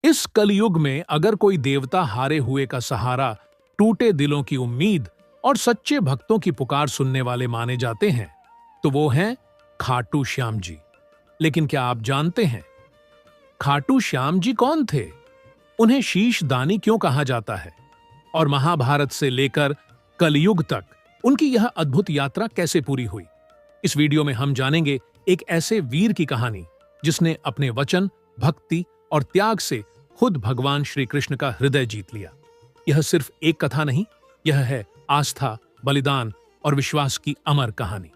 इस कलयुग में अगर कोई देवता हारे हुए का सहारा, टूटे दिलों की उम्मीद और सच्चे भक्तों की पुकार सुनने वाले माने जाते हैं, तो वो हैं खाटू श्याम जी। लेकिन क्या आप जानते हैं खाटू श्याम जी कौन थे? उन्हें शीश दानी क्यों कहा जाता है? और महाभारत से लेकर कलयुग तक उनकी यह अद्भुत यात्रा कैसे पूरी हुई? इस वीडियो में हम जानेंगे एक ऐसे वीर की कहानी जिसने अपने वचन, भक्ति और त्याग से खुद भगवान श्री कृष्ण का हृदय जीत लिया। यह सिर्फ एक कथा नहीं, यह है आस्था, बलिदान और विश्वास की अमर कहानी।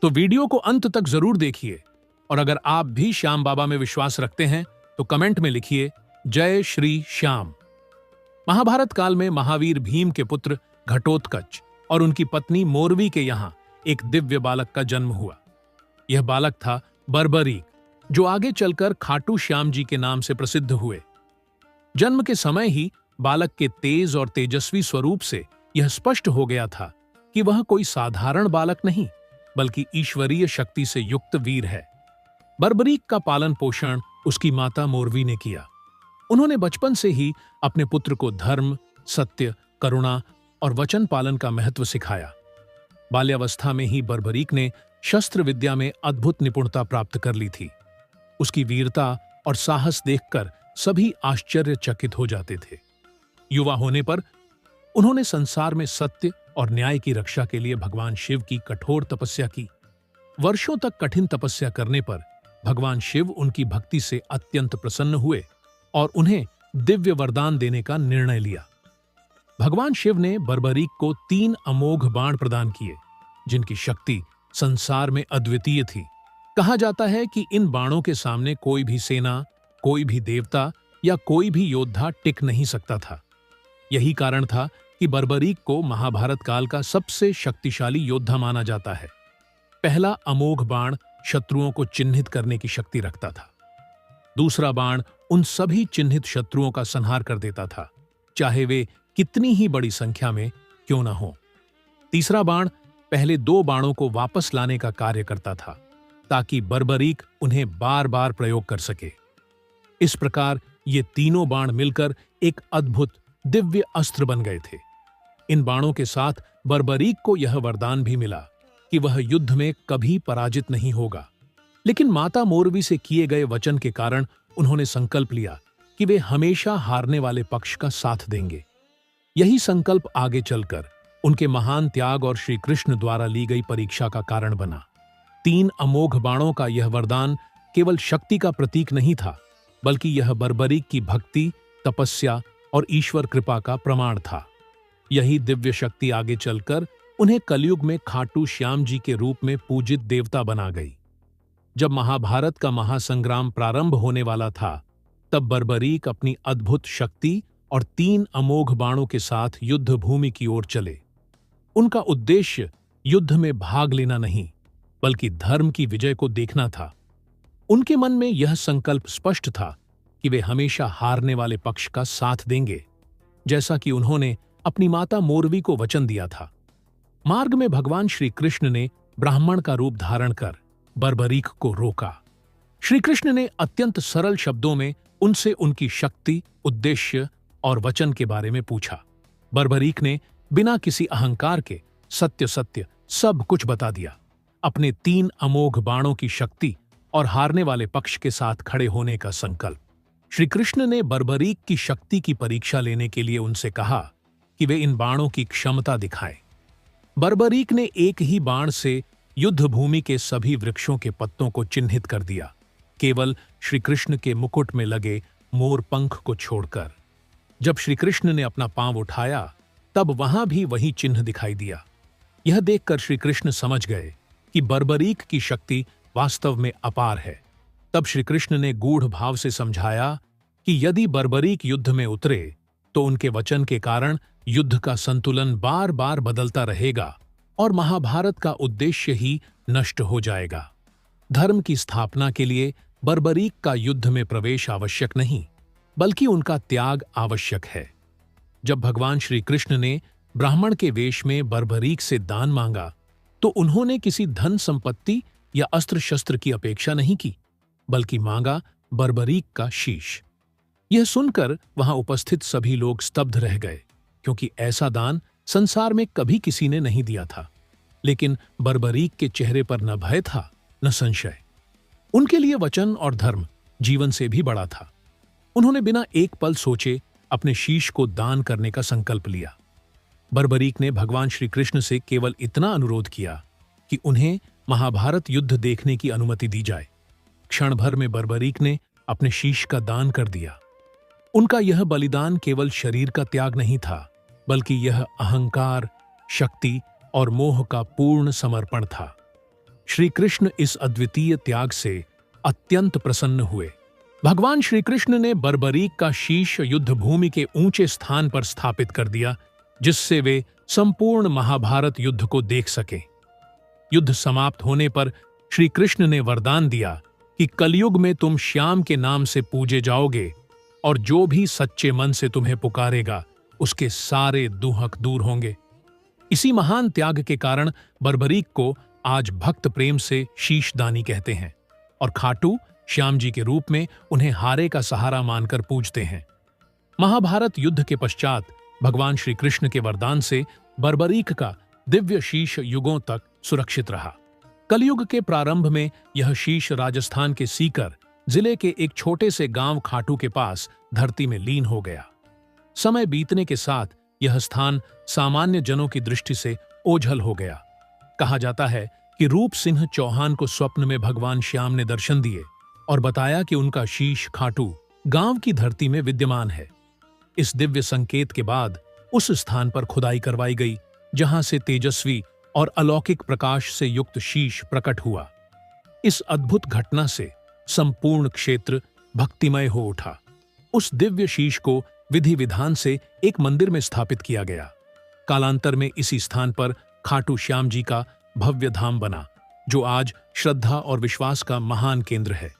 तो वीडियो को अंत तक जरूर देखिए, और अगर आप भी श्याम बाबा में विश्वास रखते हैं तो कमेंट में लिखिए जय श्री श्याम। महाभारत काल में महावीर भीम के पुत्र घटोत्कच और उनकी पत्नी मोरवी के यहां एक दिव्य बालक का जन्म हुआ। यह बालक था बर्बरीक, जो आगे चलकर खाटू श्याम जी के नाम से प्रसिद्ध हुए। जन्म के समय ही बालक के तेज और तेजस्वी स्वरूप से यह स्पष्ट हो गया था कि वह कोई साधारण बालक नहीं, बल्कि ईश्वरीय शक्ति से युक्त वीर है। बर्बरीक का पालन पोषण उसकी माता मोरवी ने किया। उन्होंने बचपन से ही अपने पुत्र को धर्म, सत्य, करुणा और वचन पालन का महत्व सिखाया। बाल्यावस्था में ही बर्बरीक ने शस्त्र विद्या में अद्भुत निपुणता प्राप्त कर ली थी। उसकी वीरता और साहस देखकर सभी आश्चर्यचकित हो जाते थे। युवा होने पर उन्होंने संसार में सत्य और न्याय की रक्षा के लिए भगवान शिव की कठोर तपस्या की। वर्षों तक कठिन तपस्या करने पर भगवान शिव उनकी भक्ति से अत्यंत प्रसन्न हुए और उन्हें दिव्य वरदान देने का निर्णय लिया। भगवान शिव ने बर्बरीक को 3 अमोघ बाण प्रदान किए, जिनकी शक्ति संसार में अद्वितीय थी। कहा जाता है कि इन बाणों के सामने कोई भी सेना, कोई भी देवता या कोई भी योद्धा टिक नहीं सकता था। यही कारण था कि बर्बरीक को महाभारत काल का सबसे शक्तिशाली योद्धा माना जाता है। पहला अमोघ बाण शत्रुओं को चिन्हित करने की शक्ति रखता था। दूसरा बाण उन सभी चिन्हित शत्रुओं का संहार कर देता था, चाहे वे कितनी ही बड़ी संख्या में क्यों न हो। तीसरा बाण पहले 2 बाणों को वापस लाने का कार्य करता था, ताकि बर्बरीक उन्हें बार बार प्रयोग कर सके। इस प्रकार ये तीनों बाण मिलकर एक अद्भुत दिव्य अस्त्र बन गए थे। इन बाणों के साथ बर्बरीक को यह वरदान भी मिला कि वह युद्ध में कभी पराजित नहीं होगा। लेकिन माता मोरवी से किए गए वचन के कारण उन्होंने संकल्प लिया कि वे हमेशा हारने वाले पक्ष का साथ देंगे। यही संकल्प आगे चलकर उनके महान त्याग और श्री कृष्ण द्वारा ली गई परीक्षा का कारण बना। 3 अमोघ बाणों का यह वरदान केवल शक्ति का प्रतीक नहीं था, बल्कि यह बर्बरीक की भक्ति, तपस्या और ईश्वर कृपा का प्रमाण था। यही दिव्य शक्ति आगे चलकर उन्हें कलयुग में खाटू श्याम जी के रूप में पूजित देवता बना गई। जब महाभारत का महासंग्राम प्रारंभ होने वाला था, तब बर्बरीक अपनी अद्भुत शक्ति और 3 अमोघ बाणों के साथ युद्ध भूमि की ओर चले। उनका उद्देश्य युद्ध में भाग लेना नहीं, बल्कि धर्म की विजय को देखना था। उनके मन में यह संकल्प स्पष्ट था कि वे हमेशा हारने वाले पक्ष का साथ देंगे, जैसा कि उन्होंने अपनी माता मोरवी को वचन दिया था। मार्ग में भगवान श्री कृष्ण ने ब्राह्मण का रूप धारण कर बर्बरीक को रोका। श्री कृष्ण ने अत्यंत सरल शब्दों में उनसे उनकी शक्ति, उद्देश्य और वचन के बारे में पूछा। बर्बरीक ने बिना किसी अहंकार के सत्य सत्य सब कुछ बता दिया। अपने 3 अमोघ बाणों की शक्ति और हारने वाले पक्ष के साथ खड़े होने का संकल्प। श्री कृष्ण ने बर्बरीक की शक्ति की परीक्षा लेने के लिए उनसे कहा कि वे इन बाणों की क्षमता दिखाएं। बर्बरीक ने एक ही बाण से युद्ध भूमि के सभी वृक्षों के पत्तों को चिन्हित कर दिया, केवल श्री कृष्ण के मुकुट में लगे मोर पंख को छोड़कर। जब श्री कृष्ण ने अपना पांव उठाया, तब वहां भी वही चिन्ह दिखाई दिया। यह देखकर श्री कृष्ण समझ गए कि बर्बरीक की शक्ति वास्तव में अपार है। तब श्री कृष्ण ने गूढ़ भाव से समझाया कि यदि बर्बरीक युद्ध में उतरे, तो उनके वचन के कारण युद्ध का संतुलन बार बार बदलता रहेगा और महाभारत का उद्देश्य ही नष्ट हो जाएगा। धर्म की स्थापना के लिए बर्बरीक का युद्ध में प्रवेश आवश्यक नहीं, बल्कि उनका त्याग आवश्यक है। जब भगवान श्री कृष्ण ने ब्राह्मण के वेश में बर्बरीक से दान मांगा, तो उन्होंने किसी धन संपत्ति या अस्त्र शस्त्र की अपेक्षा नहीं की, बल्कि मांगा बर्बरीक का शीश। यह सुनकर वहां उपस्थित सभी लोग स्तब्ध रह गए, क्योंकि ऐसा दान संसार में कभी किसी ने नहीं दिया था। लेकिन बर्बरीक के चेहरे पर न भय था न संशय। उनके लिए वचन और धर्म जीवन से भी बड़ा था। उन्होंने बिना एक पल सोचे अपने शीश को दान करने का संकल्प लिया। बर्बरीक ने भगवान श्री कृष्ण से केवल इतना अनुरोध किया कि उन्हें महाभारत युद्ध देखने की अनुमति दी जाए। क्षण भर में बर्बरीक ने अपने शीश का दान कर दिया। उनका यह बलिदान केवल शरीर का त्याग नहीं था, बल्कि यह अहंकार, शक्ति और मोह का पूर्ण समर्पण था। श्री कृष्ण इस अद्वितीय त्याग से अत्यंत प्रसन्न हुए। भगवान श्री कृष्ण ने बर्बरीक का शीश युद्ध भूमि के ऊंचे स्थान पर स्थापित कर दिया, जिससे वे संपूर्ण महाभारत युद्ध को देख सके। युद्ध समाप्त होने पर श्री कृष्ण ने वरदान दिया कि कलयुग में तुम श्याम के नाम से पूजे जाओगे और जो भी सच्चे मन से तुम्हें पुकारेगा उसके सारे दुहक दूर होंगे। इसी महान त्याग के कारण बर्बरीक को आज भक्त प्रेम से शीशदानी कहते हैं और खाटू श्याम जी के रूप में उन्हें हारे का सहारा मानकर पूजते हैं। महाभारत युद्ध के पश्चात भगवान श्री कृष्ण के वरदान से बर्बरीक का दिव्य शीश युगों तक सुरक्षित रहा। कलयुग के प्रारंभ में यह शीश राजस्थान के सीकर जिले के एक छोटे से गांव खाटू के पास धरती में लीन हो गया। समय बीतने के साथ यह स्थान सामान्य जनों की दृष्टि से ओझल हो गया। कहा जाता है कि रूप सिंह चौहान को स्वप्न में भगवान श्याम ने दर्शन दिए और बताया कि उनका शीश खाटू गांव की धरती में विद्यमान है। इस दिव्य संकेत के बाद उस स्थान पर खुदाई करवाई गई, जहां से तेजस्वी और अलौकिक प्रकाश से युक्त शीश प्रकट हुआ। इस अद्भुत घटना से संपूर्ण क्षेत्र भक्तिमय हो उठा। उस दिव्य शीश को विधि विधान से एक मंदिर में स्थापित किया गया। कालांतर में इसी स्थान पर खाटू श्याम जी का भव्य धाम बना, जो आज श्रद्धा और विश्वास का महान केंद्र है।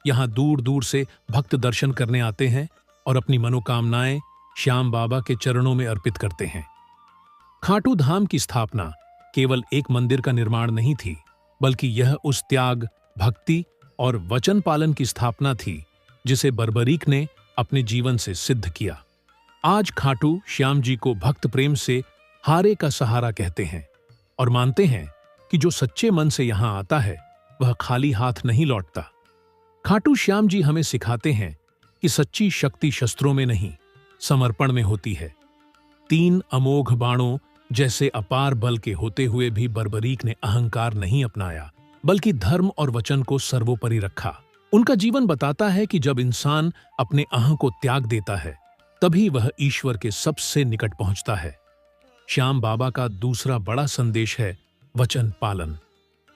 यहाँ दूर दूर से भक्त दर्शन करने आते हैं और अपनी मनोकामनाएं श्याम बाबा के चरणों में अर्पित करते हैं। खाटू धाम की स्थापना केवल एक मंदिर का निर्माण नहीं थी, बल्कि यह उस त्याग, भक्ति और वचन पालन की स्थापना थी जिसे बर्बरीक ने अपने जीवन से सिद्ध किया। आज खाटू श्याम जी को भक्त प्रेम से हारे का सहारा कहते हैं और मानते हैं कि जो सच्चे मन से यहां आता है वह खाली हाथ नहीं लौटता। खाटू श्याम जी हमें सिखाते हैं कि सच्ची शक्ति शस्त्रों में नहीं, समर्पण में होती है। 3 अमोघ बाणों जैसे अपार बल के होते हुए भी बर्बरीक ने अहंकार नहीं अपनाया, बल्कि धर्म और वचन को सर्वोपरि रखा। उनका जीवन बताता है कि जब इंसान अपने अहं को त्याग देता है, तभी वह ईश्वर के सबसे निकट पहुंचता है। श्याम बाबा का दूसरा बड़ा संदेश है वचन पालन।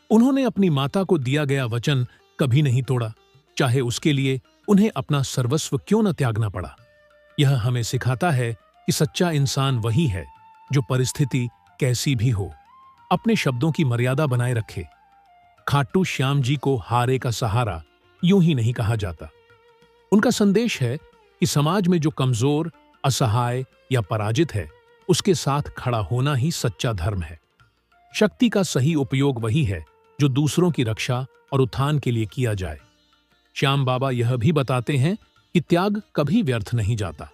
उन्होंने अपनी माता को दिया गया वचन कभी नहीं तोड़ा, चाहे उसके लिए उन्हें अपना सर्वस्व क्यों न त्यागना पड़ा। यह हमें सिखाता है कि सच्चा इंसान वही है जो परिस्थिति कैसी भी हो, अपने शब्दों की मर्यादा बनाए रखे। खाटू श्याम जी को हारे का सहारा यूं ही नहीं कहा जाता। उनका संदेश है कि समाज में जो कमजोर, असहाय या पराजित है, उसके साथ खड़ा होना ही सच्चा धर्म है। शक्ति का सही उपयोग वही है जो दूसरों की रक्षा और उत्थान के लिए किया जाए। श्याम बाबा यह भी बताते हैं कि त्याग कभी व्यर्थ नहीं जाता।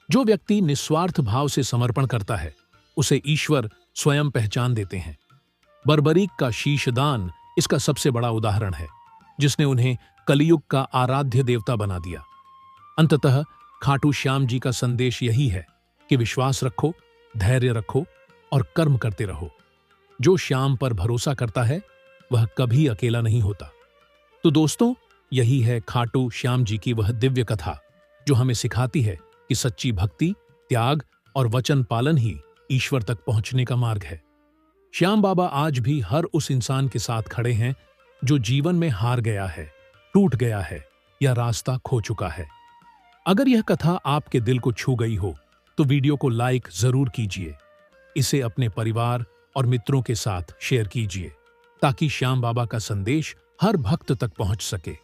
जो व्यक्ति निस्वार्थ भाव से समर्पण करता है, उसे ईश्वर स्वयं पहचान देते हैं। बर्बरीक का शीशदान इसका सबसे बड़ा उदाहरण है, जिसने उन्हें कलयुग का आराध्य देवता बना दिया। अंततः खाटू श्याम जी का संदेश यही है कि विश्वास रखो, धैर्य रखो और कर्म करते रहो। जो श्याम पर भरोसा करता है वह कभी अकेला नहीं होता। तो दोस्तों, यही है खाटू श्याम जी की वह दिव्य कथा जो हमें सिखाती है कि सच्ची भक्ति, त्याग और वचन पालन ही ईश्वर तक पहुंचने का मार्ग है। श्याम बाबा आज भी हर उस इंसान के साथ खड़े हैं जो जीवन में हार गया है, टूट गया है या रास्ता खो चुका है। अगर यह कथा आपके दिल को छू गई हो तो वीडियो को लाइक जरूर कीजिए। इसे अपने परिवार और मित्रों के साथ शेयर कीजिए ताकि श्याम बाबा का संदेश हर भक्त तक पहुंच सके।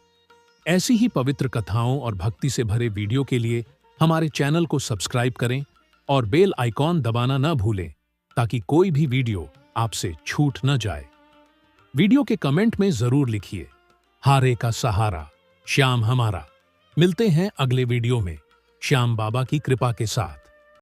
ऐसी ही पवित्र कथाओं और भक्ति से भरे वीडियो के लिए हमारे चैनल को सब्सक्राइब करें और बेल आइकॉन दबाना न भूलें ताकि कोई भी वीडियो आपसे छूट न जाए। वीडियो के कमेंट में जरूर लिखिए, हारे का सहारा श्याम हमारा। मिलते हैं अगले वीडियो में। श्याम बाबा की कृपा के साथ।